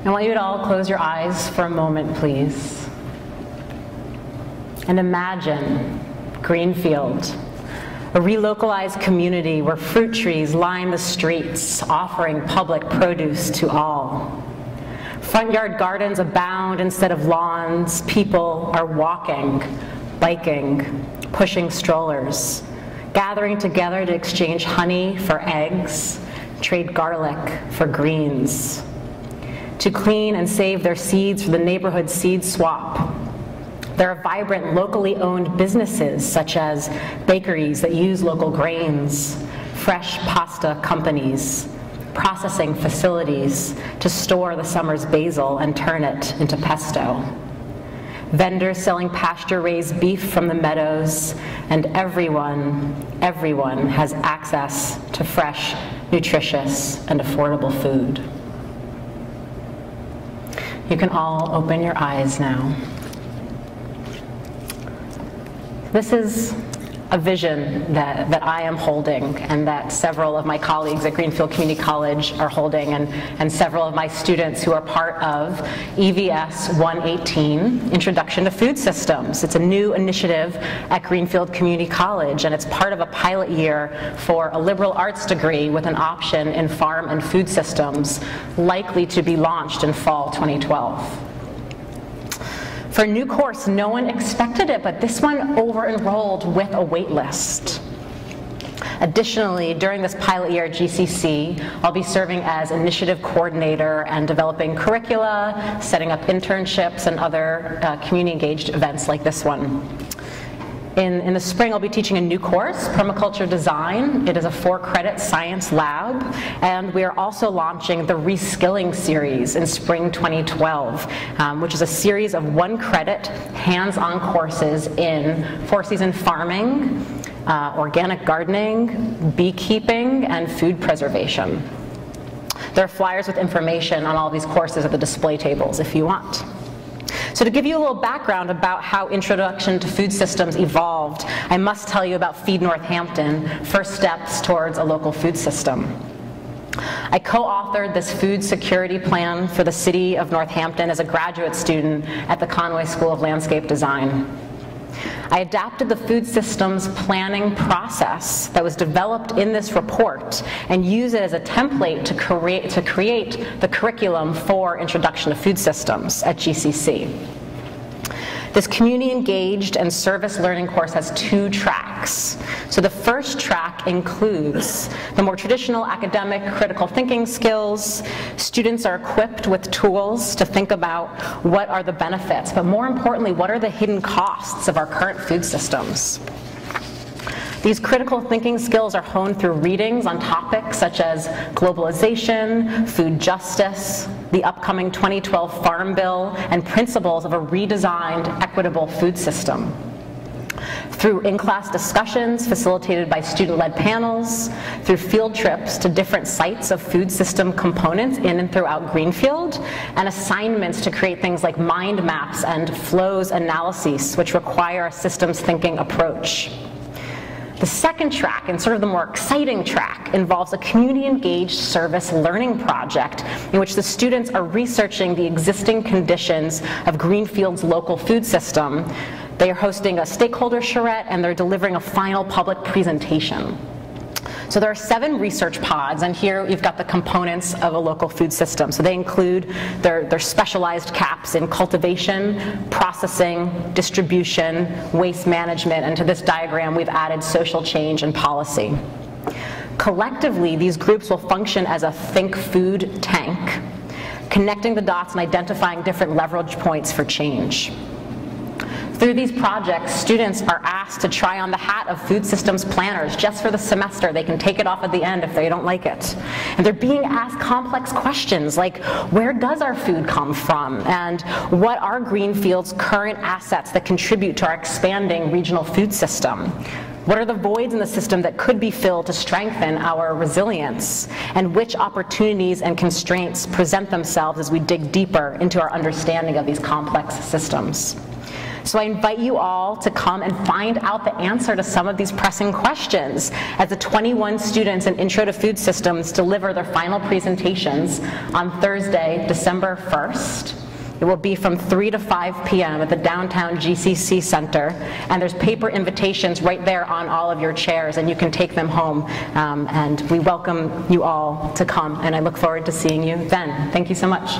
I want you to all close your eyes for a moment, please. And imagine Greenfield, a relocalized community where fruit trees line the streets, offering public produce to all. Front yard gardens abound instead of lawns. People are walking, biking, pushing strollers, gathering together to exchange honey for eggs, trade garlic for greens, to clean and save their seeds for the neighborhood seed swap. There are vibrant, locally owned businesses such as bakeries that use local grains, fresh pasta companies, processing facilities to store the summer's basil and turn it into pesto, vendors selling pasture-raised beef from the meadows, and everyone has access to fresh, nutritious, and affordable food. You can all open your eyes now. This is a vision that I am holding and that several of my colleagues at Greenfield Community College are holding, and several of my students who are part of EVS 118, Introduction to Food Systems. It's a new initiative at Greenfield Community College, and it's part of a pilot year for a liberal arts degree with an option in farm and food systems, likely to be launched in fall 2012. For a new course, no one expected it, but this one over-enrolled with a wait list. Additionally, during this pilot year at GCC, I'll be serving as initiative coordinator and developing curricula, setting up internships, and other community-engaged events like this one. In the spring, I'll be teaching a new course, Permaculture Design. It is a 4-credit science lab, and we are also launching the Reskilling series in spring 2012, which is a series of 1-credit hands-on courses in 4-season farming, organic gardening, beekeeping, and food preservation. There are flyers with information on all these courses at the display tables if you want. So to give you a little background about how Introduction to Food Systems evolved, I must tell you about Feed Northampton, First Steps Towards a Local Food System. I co-authored this food security plan for the city of Northampton as a graduate student at the Conway School of Landscape Design. I adapted the food systems planning process that was developed in this report and used it as a template to create the curriculum for Introduction to Food Systems at GCC. This community-engaged and service learning course has 2 tracks. So the first track includes the more traditional academic critical thinking skills. Students are equipped with tools to think about what are the benefits, but more importantly, what are the hidden costs of our current food systems. These critical thinking skills are honed through readings on topics such as globalization, food justice, the upcoming 2012 Farm Bill, and principles of a redesigned, equitable food system. Through in-class discussions facilitated by student-led panels, through field trips to different sites of food system components in and throughout Greenfield, and assignments to create things like mind maps and flows analyses, which require a systems thinking approach. The second track, and sort of the more exciting track, involves a community-engaged service learning project in which the students are researching the existing conditions of Greenfield's local food system. They are hosting a stakeholder charrette, and they're delivering a final public presentation. So there are 7 research pods, and here you've got the components of a local food system. So they include their specialized caps in cultivation, processing, distribution, waste management, and to this diagram we've added social change and policy. Collectively, these groups will function as a think food tank, connecting the dots and identifying different leverage points for change. Through these projects, students are asked to try on the hat of food systems planners just for the semester. They can take it off at the end if they don't like it. And they're being asked complex questions like, where does our food come from? And what are Greenfield's current assets that contribute to our expanding regional food system? What are the voids in the system that could be filled to strengthen our resilience? And which opportunities and constraints present themselves as we dig deeper into our understanding of these complex systems? So I invite you all to come and find out the answer to some of these pressing questions as the 21 students in Intro to Food Systems deliver their final presentations on Thursday, December 1st. It will be from 3 to 5 p.m. at the downtown GCC Center, and there's paper invitations right there on all of your chairs, and you can take them home. And we welcome you all to come, and I look forward to seeing you then. Thank you so much.